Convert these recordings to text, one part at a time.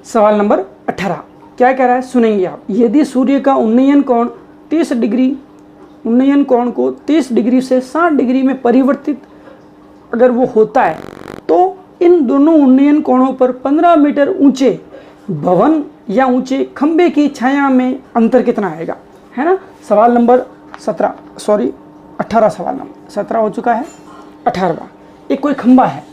सवाल नंबर 18 क्या कह रहा है, सुनेंगे आप। यदि सूर्य का उन्नयन कोण 30 डिग्री, उन्नयन कोण को 30 डिग्री से 60 डिग्री में परिवर्तित अगर वो होता है तो इन दोनों उन्नयन कोणों पर 15 मीटर ऊंचे भवन या ऊंचे खंबे की छाया में अंतर कितना आएगा, है ना। सवाल नंबर 18 सवाल नंबर 17 हो चुका है, 18वां। एक कोई खंबा है,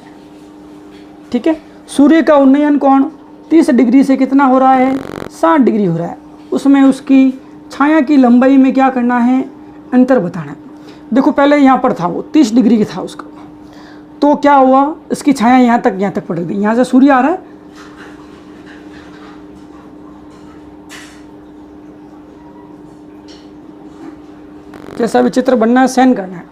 ठीक है, सूर्य का उन्नयन कोण 30 डिग्री से कितना हो रहा है, 60 डिग्री हो रहा है। उसमें उसकी छाया की लंबाई में क्या करना है, अंतर बताना है। देखो पहले यहाँ पर था वो 30 डिग्री की था उसका, तो क्या हुआ, इसकी छाया यहाँ तक पड़ गई। यहाँ से सूर्य आ रहा है, जैसा भी चित्र बनना है सहन करना है,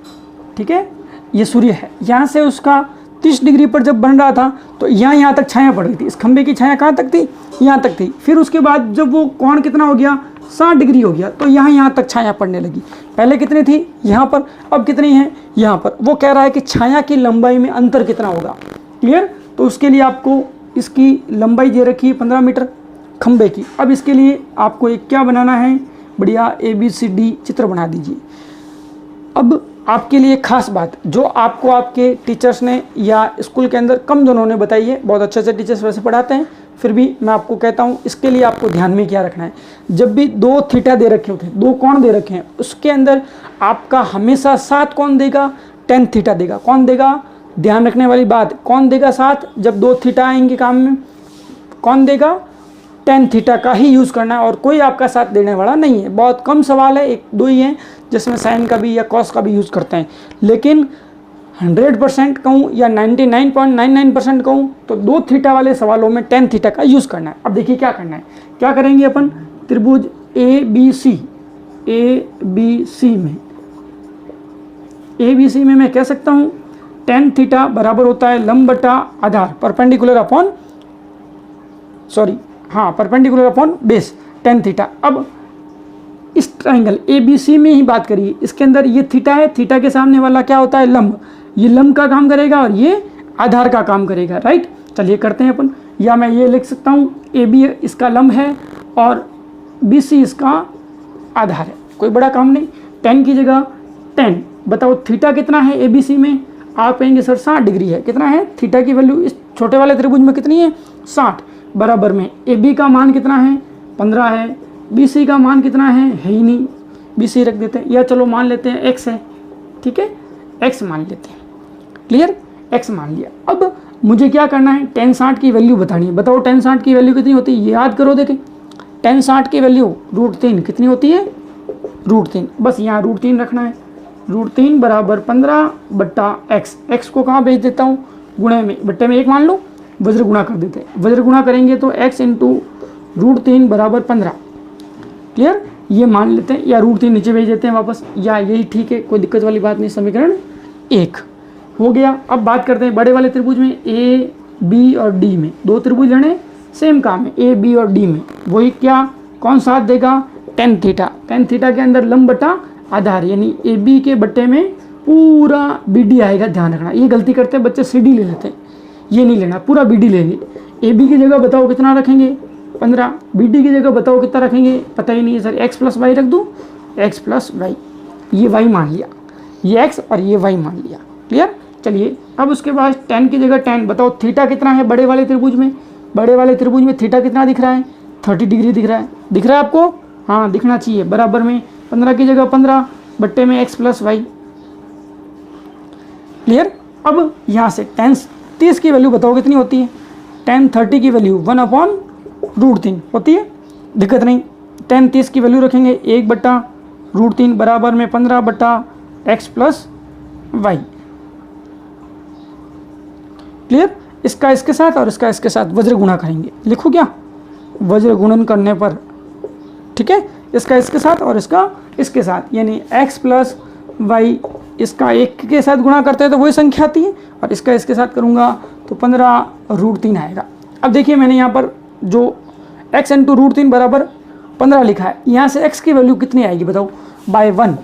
ठीक है। ये सूर्य है, यहाँ से उसका 30 डिग्री पर जब बन रहा था तो यहाँ तक छाया पड़ रही थी। इस खंबे की छाया कहाँ तक थी, यहाँ तक थी। फिर उसके बाद जब वो कोण कितना हो गया, 60 डिग्री हो गया, तो यहाँ तक छाया पड़ने लगी। पहले कितनी थी यहाँ पर, अब कितनी है यहाँ पर। वो कह रहा है कि छाया की लंबाई में अंतर कितना होगा, क्लियर। तो उसके लिए आपको इसकी लंबाई दे रखी है 15 मीटर खंबे की। अब इसके लिए आपको एक क्या बनाना है, बढ़िया ABCD चित्र बना दीजिए। अब आपके लिए खास बात जो आपको आपके टीचर्स ने या स्कूल के अंदर कम जनों ने बताई है, बहुत अच्छे से टीचर्स वैसे पढ़ाते हैं, फिर भी मैं आपको कहता हूँ इसके लिए आपको ध्यान में क्या रखना है। जब भी 2 थीटा दे रखे होते हैं, 2 कोण दे रखे हैं, उसके अंदर आपका हमेशा 7 कौन देगा, tan थीटा देगा। कौन देगा, ध्यान रखने वाली बात, कौन देगा 7, जब 2 थीटा आएंगे काम में, कौन देगा, tan थीटा का ही यूज़ करना है और कोई आपका साथ देने वाला नहीं है। बहुत कम सवाल है, 1-2 ही हैं जिसमें साइन का भी या कॉस का भी यूज़ करते हैं, लेकिन 100% कहूँ या 99.99% कहूँ तो 2 थीटा वाले सवालों में tan थीटा का यूज़ करना है। अब देखिए क्या करना है, क्या करेंगे अपन, त्रिभुज ABC में मैं कह सकता हूँ tan थीटा बराबर होता है लंब बटा आधार, perpendicular upon base tan theta. अब इस ट्राइंगल ABC में ही बात करिए, इसके अंदर ये थीटा है, थीटा के सामने वाला क्या होता है, लंब। ये लंब का काम करेगा और ये आधार का काम करेगा, राइट। चलिए करते हैं अपन, या मैं ये लिख सकता हूँ AB इसका लंब है और BC इसका आधार है, कोई बड़ा काम नहीं। tan की जगह tan, बताओ थीटा कितना है ABC में, आप कहेंगे सर 60 डिग्री है। कितना है थीटा की वैल्यू इस छोटे वाले त्रिभुज में कितनी है, 60। बराबर में AB का मान कितना है, 15 है। BC का मान कितना है ही नहीं, BC रख देते हैं, या चलो मान लेते हैं x है, ठीक है, x मान लेते हैं, क्लियर, x मान लिया। अब मुझे क्या करना है, tan 60 की वैल्यू बतानी है। बताओ tan 60 की वैल्यू कितनी होती है, याद करो। देखें tan 60 की वैल्यू √3 कितनी होती है, √3। बस यहाँ √3 रखना है, √3 बराबर 15 बट्टा x को कहाँ भेज देता हूँ, गुणे में, बट्टे में 1 मान लो, वज्र गुणा कर देते हैं। वज्र गुणा करेंगे तो x इंटू √3 बराबर 15, क्लियर। ये मान लेते हैं, या √3 नीचे भेज देते हैं वापस, या यही ठीक है, कोई दिक्कत वाली बात नहीं। समीकरण 1 हो गया। अब बात करते हैं बड़े वाले त्रिभुज में, A B और D में 2 त्रिभुज लेने, सेम काम है, A B और D में वही क्या, कौन साथ देगा, tan थीटा। tan थीटा के अंदर लंब बटा आधार, यानी AB के बट्टे में पूरा BD आएगा। ध्यान रखना, ये गलती करते हैं बच्चे, CD ले लेते हैं, ये नहीं लेना, पूरा BD लेंगे। AB की जगह बताओ कितना रखेंगे, 15। BD की जगह बताओ कितना रखेंगे, पता ही नहीं है सर, x + y रख दूँ, x + y, ये y मान लिया, ये x और ये y मान लिया, क्लियर। चलिए अब उसके बाद tan की जगह tan, बताओ थीटा कितना है बड़े वाले त्रिभुज में, बड़े वाले त्रिभुज में थीटा कितना दिख रहा है, 30 डिग्री दिख रहा है, दिख रहा है आपको, हाँ दिखना चाहिए। बराबर में 15 की जगह 15 बट्टे में x + y, क्लियर। अब यहाँ से tan 30 की वैल्यू बताओ कितनी होती है, tan 30 की वैल्यू 1/√3 होती है, दिक्कत नहीं। tan 30 की वैल्यू रखेंगे 1/√3 बराबर में 15 बट्टा x + y, क्लियर। इसका इसके साथ और इसका इसके साथ वज्र गुणा करेंगे, लिखो क्या, वज्र गुणन करने पर, ठीक है, इसका इसके साथ और इसका इसके साथ, यानी x + y, इसका 1 के साथ गुणा करते हैं तो वही संख्या आती है, और इसका इसके साथ करूँगा तो 15√3 आएगा। अब देखिए मैंने यहाँ पर जो x इंटू √3 बराबर 15 लिखा है, यहाँ से x की वैल्यू कितनी आएगी बताओ, बाय 1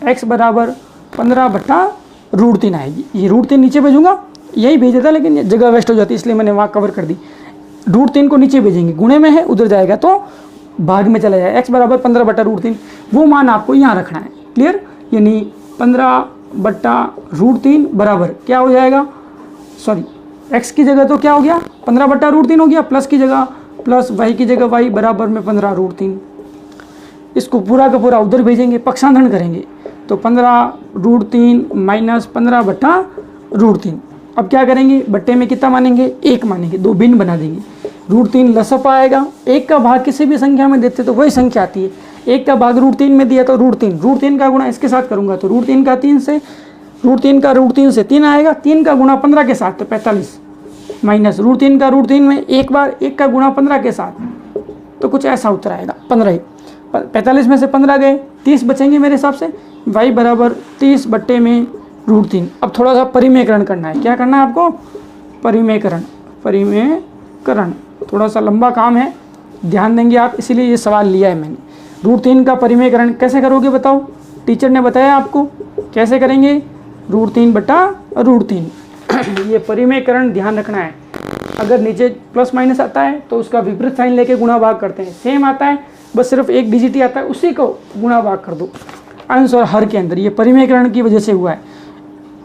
x बराबर 15 बट्टा √3 आएगी। ये √3 नीचे भेजूंगा, यही भेज देता, लेकिन जगह वेस्ट हो जाती है, इसलिए मैंने वहाँ कवर कर दी। √3 को नीचे भेजेंगे, गुणे में है उधर जाएगा तो भाग में चला जाएगा। x बराबर 15/√3 वो मान आपको यहाँ रखना है। क्लियर? यानी 15/√3 बराबर क्या हो जाएगा, सॉरी x की जगह तो क्या हो गया 15/√3 हो गया, प्लस की जगह प्लस, y की जगह y बराबर में 15√3। इसको पूरा का पूरा उधर भेजेंगे, पक्षांतरण करेंगे तो 15√3 माइनस 15/√3। अब क्या करेंगे, बट्टे में कितना मानेंगे, 1 मानेंगे, 2 भिन्न बना देंगे। √3 लसअप आएगा, 1 का भाग किसी भी संख्या में देते तो वही संख्या आती है। 1 का भाग √3 में दिया तो √3 का गुणा इसके साथ करूंगा तो √3 का 3 से, √3 से 3 आएगा, 3 का गुणा 15 के साथ तो 45 माइनस √3 का √3 में एक बार 1 का गुणा 15 के साथ तो कुछ ऐसा उत्तर आएगा 15 ही। 45 में से 15 गए, 30 बचेंगे मेरे हिसाब से, y बराबर 30 बट्टे में √3। अब थोड़ा सा परिमेयकरण करना है। क्या करना है आपको, परिमेयकरण थोड़ा सा लंबा काम है, ध्यान देंगे आप, इसीलिए ये सवाल लिया है मैंने। √3 का परिमेयकरण कैसे करोगे बताओ, टीचर ने बताया आपको कैसे करेंगे, √3/√3 ये परिमेयकरण ध्यान रखना है। अगर नीचे प्लस माइनस आता है तो उसका विपरीत साइन लेके गुणा भाग करते हैं, सेम आता है बस सिर्फ एक डिजिट ही आता है उसी को गुणा भाग कर दो, अंश और हर के अंदर। ये परिमेयकरण की वजह से हुआ है।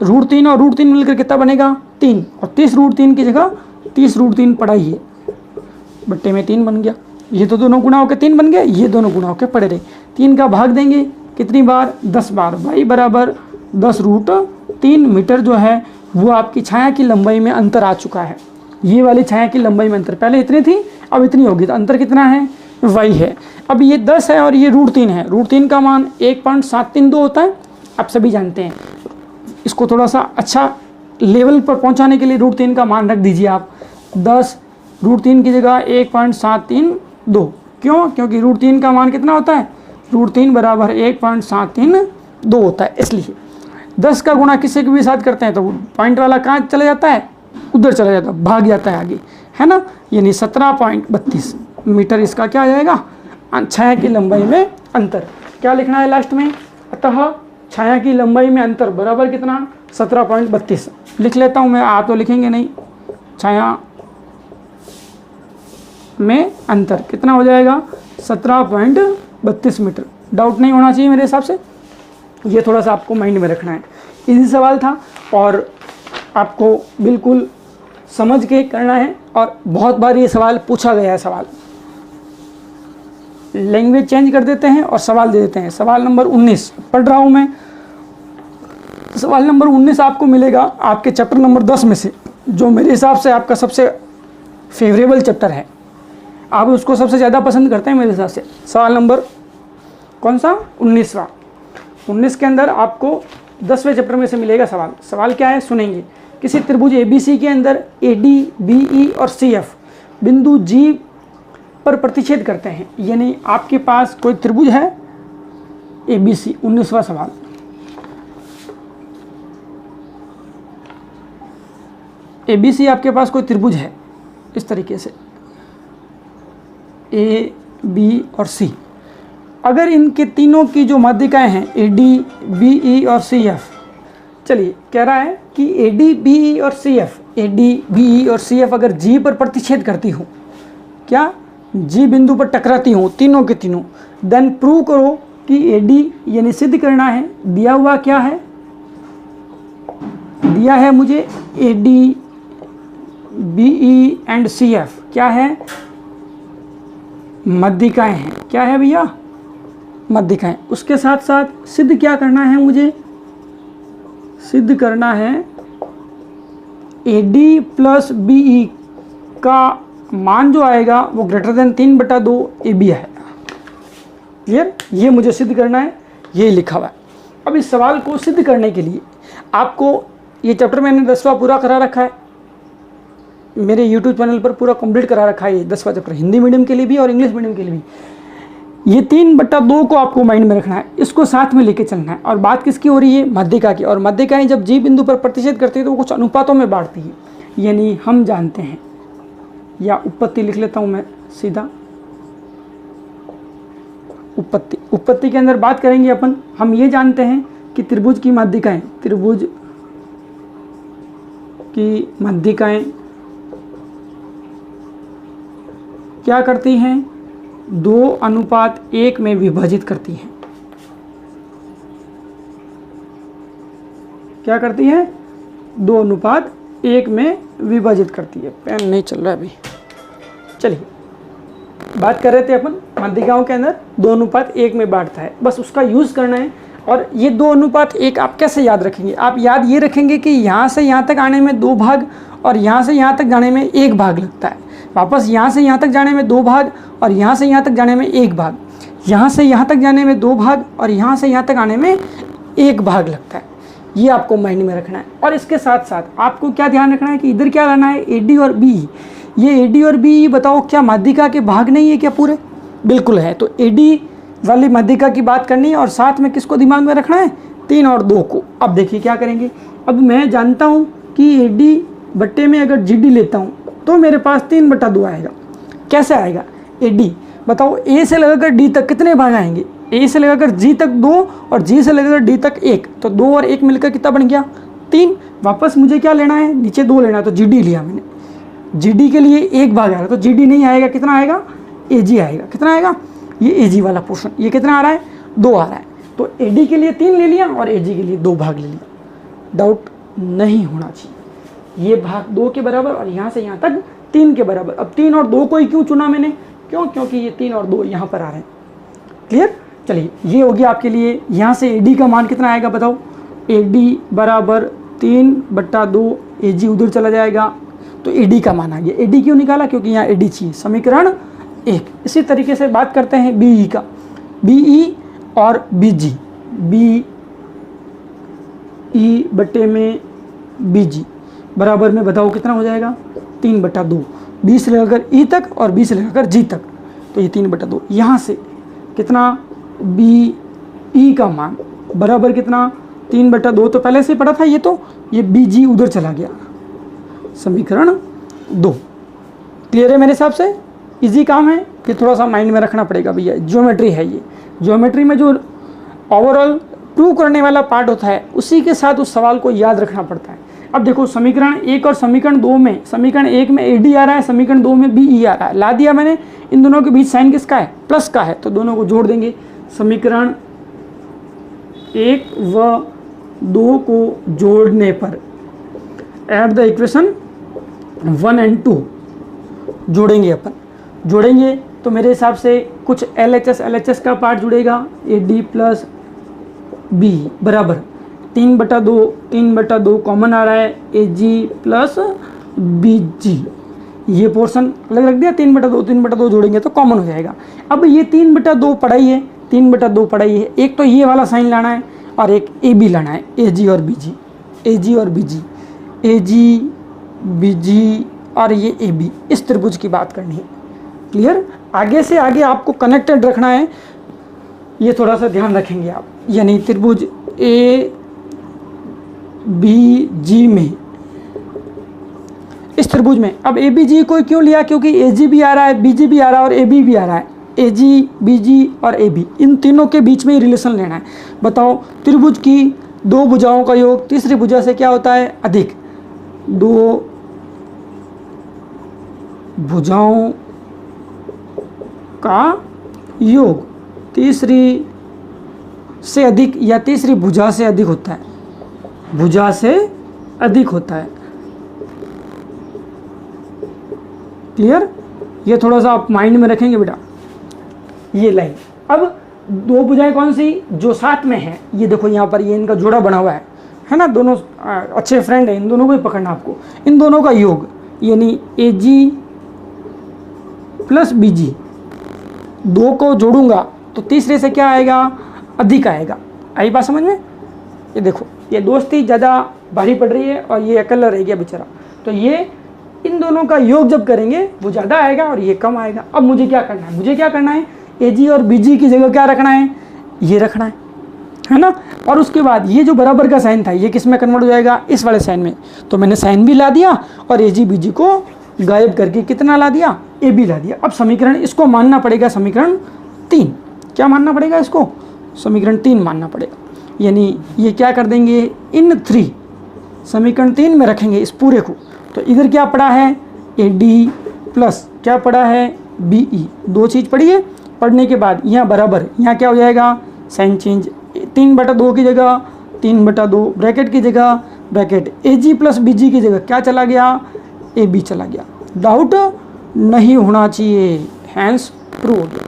√3 और √3 मिलकर कितना बनेगा 3, और 30 √3 की जगह 30 √3 पड़ा ही है, बट्टे में 3 बन गया। ये तो दोनों गुणा होकर 3 बन गए, ये दोनों गुणा होकर पड़े रहे। 3 का भाग देंगे कितनी बार, 10 बार। y बराबर 10√3 मीटर जो है वो आपकी छाया की लंबाई में अंतर आ चुका है। ये वाली छाया की लंबाई में अंतर पहले इतनी थी अब इतनी होगी, तो अंतर कितना है, y है। अब ये 10 है और ये √3 है, √3 का मान 1.732 होता है, आप सभी जानते हैं। इसको थोड़ा सा अच्छा लेवल पर पहुंचाने के लिए √3 का मान रख दीजिए आप 10, √3 की जगह 1.732। क्यों, क्योंकि √3 का मान कितना होता है, √3 बराबर 1.732 होता है। इसलिए 10 का गुणा किसी के भी साथ करते हैं तो पॉइंट वाला कहाँ चला जाता है, उधर चला जाता है, भाग जाता है आगे, है ना। यानी 17.32 मीटर इसका क्या आ जाएगा, छाया की लंबाई में अंतर। क्या लिखना है लास्ट में, अतः छाया की लंबाई में अंतर बराबर कितना, 17.32 लिख लेता हूँ मैं, आप तो लिखेंगे नहीं। छाया में अंतर कितना हो जाएगा, 17.32 मीटर। डाउट नहीं होना चाहिए मेरे हिसाब से, ये थोड़ा सा आपको माइंड में रखना है। इजी सवाल था और आपको बिल्कुल समझ के करना है, और बहुत बार ये सवाल पूछा गया है। सवाल लैंग्वेज चेंज कर देते हैं और सवाल दे देते हैं। सवाल नंबर 19 पढ़ रहा हूँ मैं। सवाल नंबर 19 आपको मिलेगा आपके चैप्टर नंबर 10 में से, जो मेरे हिसाब से आपका सबसे फेवरेबल चैप्टर है, आप उसको सबसे ज़्यादा पसंद करते हैं मेरे हिसाब से। सवाल नंबर कौन सा, 19वां। 19 के अंदर आपको 10वें चैप्टर में से मिलेगा सवाल। सवाल क्या है सुनेंगे। किसी त्रिभुज ABC के अंदर AD, BE और CF बिंदु G पर प्रतिच्छेद करते हैं। यानी आपके पास कोई त्रिभुज है ABC, 19वां सवाल। ABC आपके पास कोई त्रिभुज है इस तरीके से A, B और C। अगर इनके तीनों की जो माध्यिकाएं हैं AD, BE और CF, चलिए कह रहा है कि AD, BE और CF अगर G पर प्रतिच्छेद करती हो, क्या G बिंदु पर टकराती हो तीनों के तीनों, देन प्रूव करो कि AD, यानी सिद्ध करना है। दिया हुआ क्या है, दिया है मुझे AD, BE एंड CF क्या है, माध्यिकाएं हैं। क्या है भैया, माध्यिकाएं। उसके साथ साथ सिद्ध क्या करना है मुझे, सिद्ध करना है AD प्लस BE का मान जो आएगा वो ग्रेटर देन 3/2 AB है। क्लियर, ये मुझे सिद्ध करना है, ये लिखा हुआ है। अब इस सवाल को सिद्ध करने के लिए आपको ये चैप्टर मैंने 10वां पूरा करा रखा है, मेरे YouTube चैनल पर पूरा कंप्लीट करा रखा है। ये 10वां चैप्टर हिंदी मीडियम के लिए भी और इंग्लिश मीडियम के लिए भी। ये 3/2 को आपको माइंड में रखना है, इसको साथ में लेके चलना है। और बात किसकी हो रही है, माध्यिका की। और माध्यिकाएं जब G बिंदु पर प्रतिच्छेद करती है तो वो कुछ अनुपातों में बांटती है, यानी हम जानते हैं, या उत्पत्ति लिख लेता हूं मैं सीधा। उत्पत्ति के अंदर बात करेंगे अपन। हम ये जानते हैं कि त्रिभुज की माध्यिकाएं, त्रिभुज की माध्यिकाएं क्या करती हैं, 2:1 में विभाजित करती हैं। क्या करती है, 2:1 में विभाजित करती है। पेन नहीं चल रहा अभी, चलिए बात कर रहे थे अपन माध्यिकाओं के अंदर 2:1 में बांटता है, बस उसका यूज़ करना है। और ये 2:1 आप कैसे याद रखेंगे, आप याद ये रखेंगे कि यहाँ से यहाँ तक आने में 2 भाग और यहाँ से यहाँ तक जाने में 1 भाग लगता है। वापस यहाँ से यहाँ तक जाने में 2 भाग और यहाँ से यहाँ तक जाने में 1 भाग, यहाँ से यहाँ तक जाने में 2 भाग और यहाँ से यहाँ तक आने में 1 भाग लगता है। ये आपको माइंड में रखना है। और इसके साथ साथ आपको क्या ध्यान रखना है कि इधर क्या लाना है, AD और B। ये AD और B बताओ क्या माध्यिका के भाग नहीं है क्या पूरे? बिल्कुल है। तो AD वाली माध्यिका की बात करनी है और साथ में किसको दिमाग में रखना है, 3 और 2 को। अब देखिए क्या करेंगे, अब मैं जानता हूँ कि AD बट्टे में अगर GD लेता हूँ तो मेरे पास 3/2 आएगा। कैसे आएगा, AD बताओ A से लगाकर D तक कितने भाग आएंगे, A से लगाकर G तक 2 और G से लगाकर D तक 1, तो 2 और 1 मिलकर कितना बन गया, 3। वापस मुझे क्या लेना है, नीचे 2 लेना है, तो GD लिया मैंने। GD के लिए 1 भाग आ रहा है तो GD नहीं आएगा, कितना आएगा, AG आएगा। कितना आएगा, ये AG वाला पोर्शन, ये कितना आ रहा है, 2 आ रहा है। तो AD के लिए 3 ले लिया और AG के लिए 2 भाग ले लिया। डाउट नहीं होना चाहिए, ये भाग 2 के बराबर और यहाँ से यहाँ तक 3 के बराबर। अब 3 और 2 को ही क्यों चुना मैंने, क्यों, क्योंकि ये 3 और 2 यहाँ पर आ रहे हैं। क्लियर, चलिए ये हो गया आपके लिए। यहाँ से AD का मान कितना आएगा बताओ, AD बराबर 3/2, AG उधर चला जाएगा तो AD का मान आ गया। AD क्यों निकाला, क्योंकि यहाँ AD चाहिए, समीकरण 1। इसी तरीके से बात करते हैं BE का, BE और BG, BE बट्टे में BG बराबर में बताओ कितना हो जाएगा, 3/2। B से लेकर E तक और B से लेकर G तक, तो ये 3/2। यहाँ से कितना, BE का मान बराबर कितना, 3/2, तो पहले से पढ़ा था ये, तो ये BG उधर चला गया, समीकरण 2। क्लियर है मेरे हिसाब से, इजी काम है। ये थोड़ा सा माइंड में रखना पड़ेगा भैया, ज्योमेट्री है ये। ज्योमेट्री में जो ओवरऑल प्रूव करने वाला पार्ट होता है उसी के साथ उस सवाल को याद रखना पड़ता है। अब देखो समीकरण 1 और समीकरण 2 में, समीकरण 1 में AD आ रहा है, समीकरण 2 में BE आ रहा है। ला दिया मैंने, इन दोनों के बीच साइन किसका है, प्लस का है, तो दोनों को जोड़ देंगे। समीकरण 1 व 2 को जोड़ने पर ऐड द इक्वेशन 1 और 2 जोड़ेंगे अपन। जोड़ेंगे तो मेरे हिसाब से कुछ LHS का पार्ट जुड़ेगा, AD प्लस B बराबर 3/2 कॉमन आ रहा है, AG प्लस BG। ये पोर्शन अलग रख दिया, 3/2 जोड़ेंगे तो कॉमन हो जाएगा। अब ये 3/2 पढ़ाई है, 3/2 पढ़ाई है। एक तो ये वाला साइन लाना है और एक AB लाना है, AG और BG, AG और BG, AG BG और ये AB, इस त्रिभुज की बात करनी है। क्लियर, आगे से आगे आपको कनेक्टेड रखना है, ये थोड़ा सा ध्यान रखेंगे आप। यानी त्रिभुज ABG में, इस त्रिभुज में, अब ABG को क्यों लिया, क्योंकि AG भी आ रहा है, BG भी आ रहा है और AB भी आ रहा है। AG, BG और AB, इन तीनों के बीच में ही रिलेशन लेना है। बताओ त्रिभुज की 2 भुजाओं का योग तीसरी भुजा से क्या होता है, अधिक। 2 भुजाओं का योग तीसरी से अधिक या तीसरी भुजा से अधिक होता है, भुजा से अधिक होता है। क्लियर, ये थोड़ा सा आप माइंड में रखेंगे बेटा, ये लाइन। अब 2 भुजाएं कौन सी, जो साथ में है, ये देखो यहाँ पर, ये इनका जोड़ा बना हुआ है ना, दोनों अच्छे फ्रेंड है, इन दोनों को ही पकड़ना आपको। इन दोनों का योग यानी AG प्लस BG, 2 को जोड़ूंगा तो तीसरे से क्या आएगा, अधिक आएगा। आई बात समझ में, ये देखो ये दोस्ती ज़्यादा भारी पड़ रही है और ये अकेला रह गया बेचारा, तो ये इन दोनों का योग जब करेंगे वो ज़्यादा आएगा और ये कम आएगा। अब मुझे क्या करना है, मुझे क्या करना है, AG और BG की जगह क्या रखना है, ये रखना है ना। और उसके बाद ये जो बराबर का साइन था ये किस में कन्वर्ट हो जाएगा, इस वाले साइन में। तो मैंने साइन भी ला दिया और AG BG को गायब करके कितना ला दिया, AB ला दिया। अब समीकरण इसको मानना पड़ेगा, समीकरण 3। क्या मानना पड़ेगा इसको, समीकरण 3 मानना पड़ेगा। यानी ये क्या कर देंगे, इन 3 समीकरण 3 में रखेंगे इस पूरे को। तो इधर क्या पड़ा है, AD प्लस क्या पड़ा है, बी ई, दो चीज़ पढ़ी है। पढ़ने के बाद यहाँ बराबर, यहाँ क्या हो जाएगा, साइन चेंज, 3/2 की जगह 3/2, ब्रैकेट की जगह ब्रैकेट ए जी प्लस बी जी की जगह क्या चला गया, ए बी चला गया। डाउट नहीं होना चाहिए, हैंस प्रूव हो गया।